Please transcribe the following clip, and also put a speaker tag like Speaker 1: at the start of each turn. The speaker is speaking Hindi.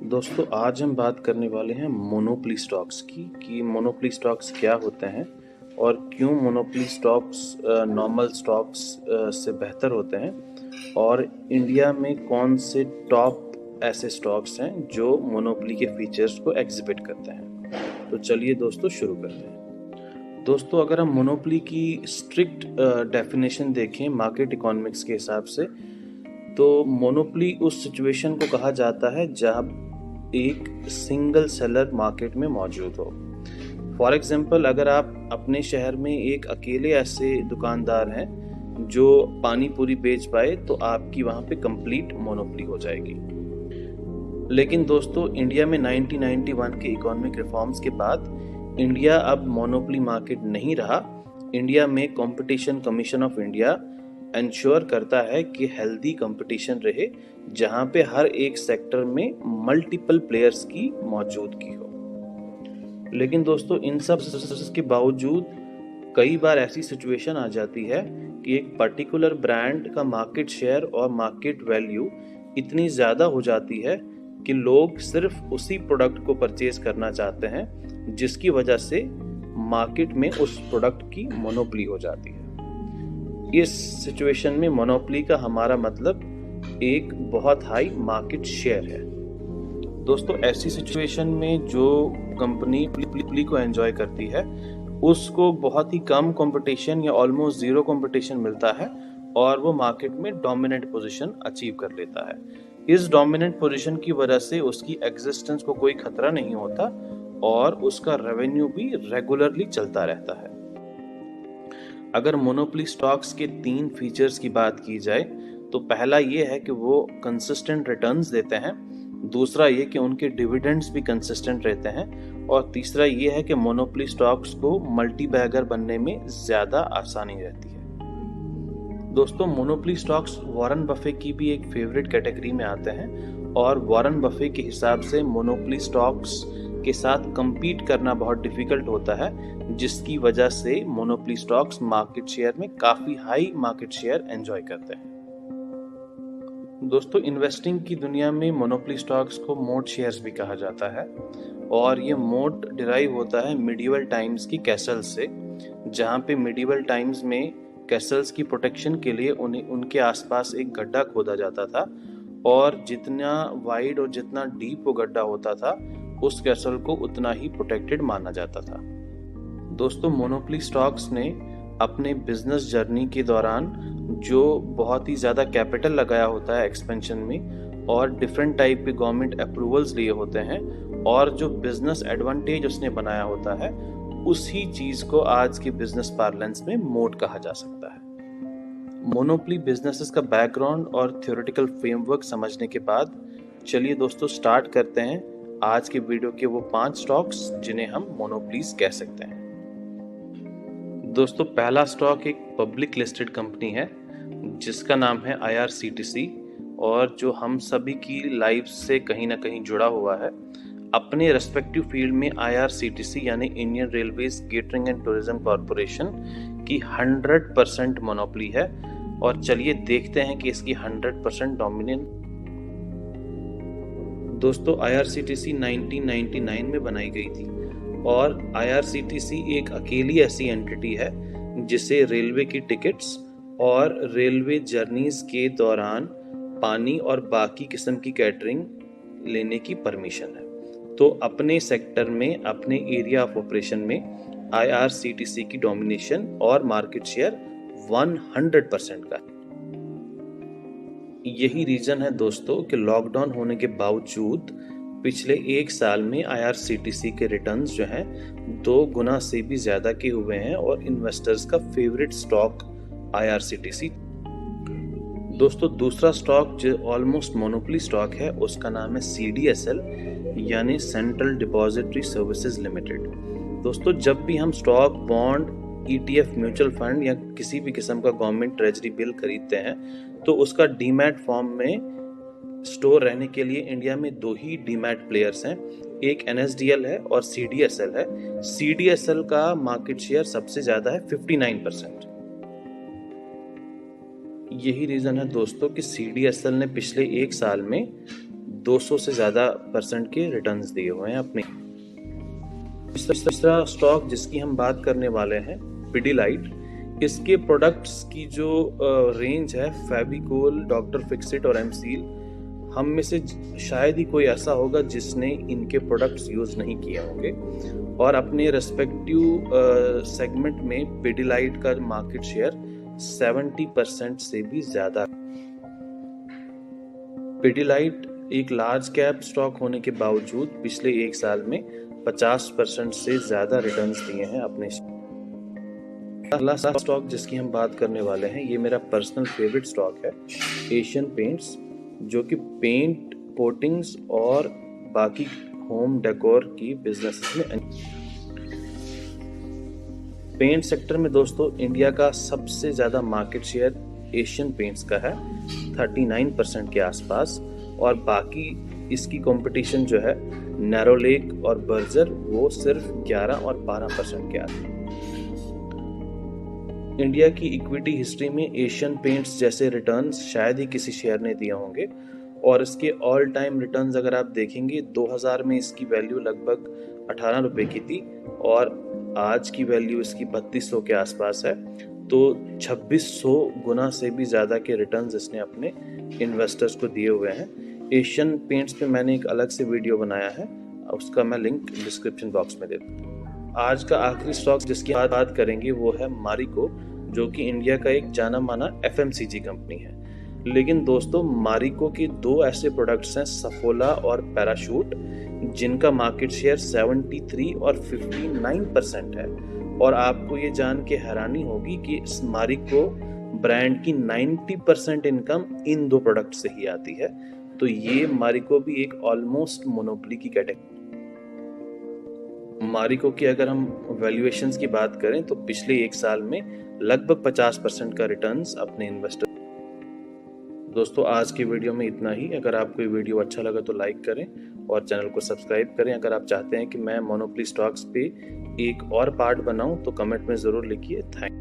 Speaker 1: दोस्तों आज हम बात करने वाले हैं मोनोपोली स्टॉक्स की कि मोनोपोली स्टॉक्स क्या होते हैं और क्यों मोनोपोली स्टॉक्स नॉर्मल स्टॉक्स से बेहतर होते हैं और इंडिया में कौन से टॉप ऐसे स्टॉक्स हैं जो मोनोपोली के फीचर्स को एग्जिबिट करते हैं। तो चलिए दोस्तों शुरू करते हैं। दोस्तों अगर हम मोनोपोली की स्ट्रिक्ट डेफिनेशन देखें मार्केट इकोनॉमिक्स के हिसाब से तो मोनोपोली उस सिचुएशन को कहा जाता है जहां एक सिंगल सेलर मार्केट में मौजूद हो। फॉर एग्जाम्पल अगर आप अपने शहर में एक अकेले ऐसे दुकानदार हैं जो पानी पूरी बेच पाए तो आपकी वहां पे कंप्लीट मोनोपोली हो जाएगी। लेकिन दोस्तों इंडिया में 1991 के इकोनॉमिक रिफॉर्म्स के बाद इंडिया अब मोनोपोली मार्केट नहीं रहा। इंडिया में competition commission of India ensure करता है कि हेल्दी कंपटीशन रहे जहां पे हर एक सेक्टर में मल्टीपल प्लेयर्स की मौजूदगी हो। लेकिन दोस्तों इन सब के बावजूद कई बार ऐसी सिचुएशन आ जाती है कि एक पर्टिकुलर ब्रांड का मार्केट शेयर और मार्केट वैल्यू इतनी ज़्यादा हो जाती है कि लोग सिर्फ उसी प्रोडक्ट को परचेज करना चाहते हैं जिसकी वजह से मार्केट में उस प्रोडक्ट की मोनोपोली हो जाती है। इस सिचुएशन में मोनोपोली का हमारा मतलब एक बहुत हाई मार्केट शेयर है। दोस्तों ऐसी सिचुएशन में जो कंपनी मोनोपोली को एंजॉय करती है उसको बहुत ही कम कंपटीशन या ऑलमोस्ट जीरो कंपटीशन मिलता है और वो मार्केट में डोमिनेंट पोजीशन अचीव कर लेता है। इस डोमिनेंट पोजीशन की वजह से उसकी एग्जिस्टेंस को कोई खतरा नहीं होता और उसका रेवेन्यू भी रेगुलरली चलता रहता है। अगर मोनोपोली स्टॉक्स के 3 फीचर्स की बात की जाए तो पहला ये है कि वो कंसिस्टेंट रिटर्न्स देते हैं, दूसरा ये कि उनके डिविडेंड्स भी कंसिस्टेंट रहते हैं और तीसरा ये है कि मोनोपोली स्टॉक्स को मल्टी बैगर बनने में ज़्यादा आसानी रहती है। दोस्तों मोनोपोली स्टॉक्स वॉरेन बफे की भी एक फेवरेट कैटेगरी में आते हैं और वॉरेन बफे के हिसाब से मोनोपोली स्टॉक्स के साथ compete करना बहुत डिफिकल्ट होता है जिसकी वजह से मोनोपोली स्टॉक्स मार्केट शेयर में काफी हाई मार्केट शेयर एंजॉय करते हैं। दोस्तों इन्वेस्टिंग की दुनिया में मोनोपोली स्टॉक्स को मोट शेयर्स भी कहा जाता है और ये मोट डिराइव होता है मिडिवल टाइम्स की कैसल से, जहाँ पे मिडिवल टाइम्स में कैसल्स की प्रोटेक्शन के लिए उनके आसपास एक गड्ढा खोदा जाता था और जितना वाइड और जितना डीप वो गड्ढा होता था उस कैसल को उतना ही प्रोटेक्टेड माना जाता था। दोस्तों मोनोपोली स्टॉक्स ने अपने बिजनेस जर्नी के दौरान जो बहुत ही ज़्यादा कैपिटल लगाया होता है एक्सपेंशन में और डिफरेंट टाइप के गवर्नमेंट अप्रूवल्स लिए होते हैं और जो बिजनेस एडवांटेज उसने बनाया होता है उसी चीज़ को आज के बिजनेस पार्लेंस में मोट कहा जा सकता है। मोनोपोली बिजनेसेस का बैकग्राउंड और थ्योरेटिकल फ्रेमवर्क समझने के बाद चलिए दोस्तों स्टार्ट करते हैं आज के वीडियो के वो 5 स्टॉक्स जिन्हें हम मोनोपोलीज कह सकते हैं। दोस्तों पहला स्टॉक एक पब्लिक लिस्टेड कंपनी है जिसका नाम है IRCTC और जो हम सभी की लाइफ से कहीं ना कहीं जुड़ा हुआ है। अपने रेस्पेक्टिव फील्ड में IRCTC यानी Indian railways catering and tourism corporation की 100% मोनोपोली है और चलिए देखते हैं कि इसकी 100% डोमिनेंट। दोस्तों IRCTC 1999 में बनाई गई थी और IRCTC एक अकेली ऐसी एंटिटी है जिसे रेलवे की टिकट्स और रेलवे जर्नीज के दौरान पानी और बाकी किस्म की कैटरिंग लेने की परमिशन है। तो अपने सेक्टर में अपने एरिया ऑफ ऑपरेशन में IRCTC की डोमिनेशन और मार्केट शेयर 100% का है। यही रीजन है दोस्तों कि लॉकडाउन होने के बावजूद पिछले 1 साल में IRCTC के रिटर्न्स जो हैं 2 गुना से भी ज्यादा के हुए हैं और इन्वेस्टर्स का फेवरेट स्टॉक IRCTC। दोस्तों दूसरा स्टॉक जो ऑलमोस्ट मोनोपोली स्टॉक है उसका नाम है CDSL यानी सेंट्रल डिपॉजिटरी सर्विसेज लिमिटेड। दोस्तों जब भी हम stock bond ETF mutual fund या किसी भी किस्म का गवर्नमेंट ट्रेजरी बिल खरीदते हैं तो उसका डीमैट फॉर्म में स्टोर रहने के लिए इंडिया में 2 ही डीमैट प्लेयर्स हैं, एक NSDL है और CDSL है। CDSL का मार्केट शेयर सबसे ज्यादा है 59%। यही रीजन है दोस्तों कि CDSL ने पिछले 1 साल में 200 से ज़्यादा % के रिटर्न्स दिए हुए हैं अपने। तीसरा स्टॉक जिसकी हम बात करने वाले हैं पिडिलाइट। इसके प्रोडक्ट्स की जो रेंज है फेविकोल, डॉक्टर फिक्सिट और एमसील, हम में से शायद ही कोई ऐसा होगा जिसने इनके प्रोडक्ट्स यूज़ नहीं किए होंगे। और अपने रेस्पेक्टिव सेगमेंट में पिडिलाइट का मार्केट शेयर 70% से भी ज़्यादा। पिडिलाइट एक लार्ज कैप स्टॉक होने के बावजूद पिछले 1 साल में 50% से ज़्यादा रिटर्न्स दिए हैं अपने। अगला स्टॉक जिसकी हम बात करने वाले हैं, ये मेरा पर्सनल फेवरेट स्टॉक है, एशियन पेंट्स, जो कि पेंट, कोटिंग्स और बाकी होम डेकोर की बिजनेस में। पेंट सेक्टर में दोस्तों इंडिया का सबसे ज़्यादा मार्केट शेयर एशियन पेंट्स का है 39% के आसपास, और बाकी इसकी कंपटीशन जो है नैरोलेक और बर्जर, वो सिर्फ 11 और 12% के आसपास। इंडिया की इक्विटी हिस्ट्री में एशियन पेंट्स जैसे रिटर्न्स शायद ही किसी शेयर ने दिए होंगे, और इसके ऑल टाइम रिटर्न्स अगर आप देखेंगे 2000 में इसकी वैल्यू लगभग 18 रुपए की थी और आज की वैल्यू इसकी 3200 के आसपास है। तो 2600 गुना से भी ज़्यादा के रिटर्न्स इसने अपने इन्वेस्टर्स को दिए हुए हैं। एशियन पेंट्स पे मैंने एक अलग से वीडियो बनाया है, उसका मैं लिंक डिस्क्रिप्शन बॉक्स में दे दूँगा। आज का आखिरी स्टॉक जिसकी बात करेंगे वो है मारिको, जो कि इंडिया का एक जाना माना FMCG कंपनी है। लेकिन दोस्तों मारिको के 2 ऐसे प्रोडक्ट्स हैं, सफोला और पैराशूट, जिनका मार्केट शेयर 73 और 59% है। और आपको ये जान के हैरानी होगी कि इस मारिको ब्रांड की 90% इनकम इन 2 प्रोडक्ट से ही आती है। तो ये मारिको भी एक ऑलमोस्ट मोनोपोली की कैटेगरी। मारिको की अगर हम वैल्यूएशंस की बात करें तो पिछले 1 साल में लगभग 50% का रिटर्न्स अपने इन्वेस्टर। दोस्तों आज के वीडियो में इतना ही। अगर आपको ये वीडियो अच्छा लगा तो लाइक करें और चैनल को सब्सक्राइब करें। अगर आप चाहते हैं कि मैं मोनोपोली स्टॉक्स पे एक और पार्ट बनाऊं तो कमेंट में ज़रूर लिखिए। थैंक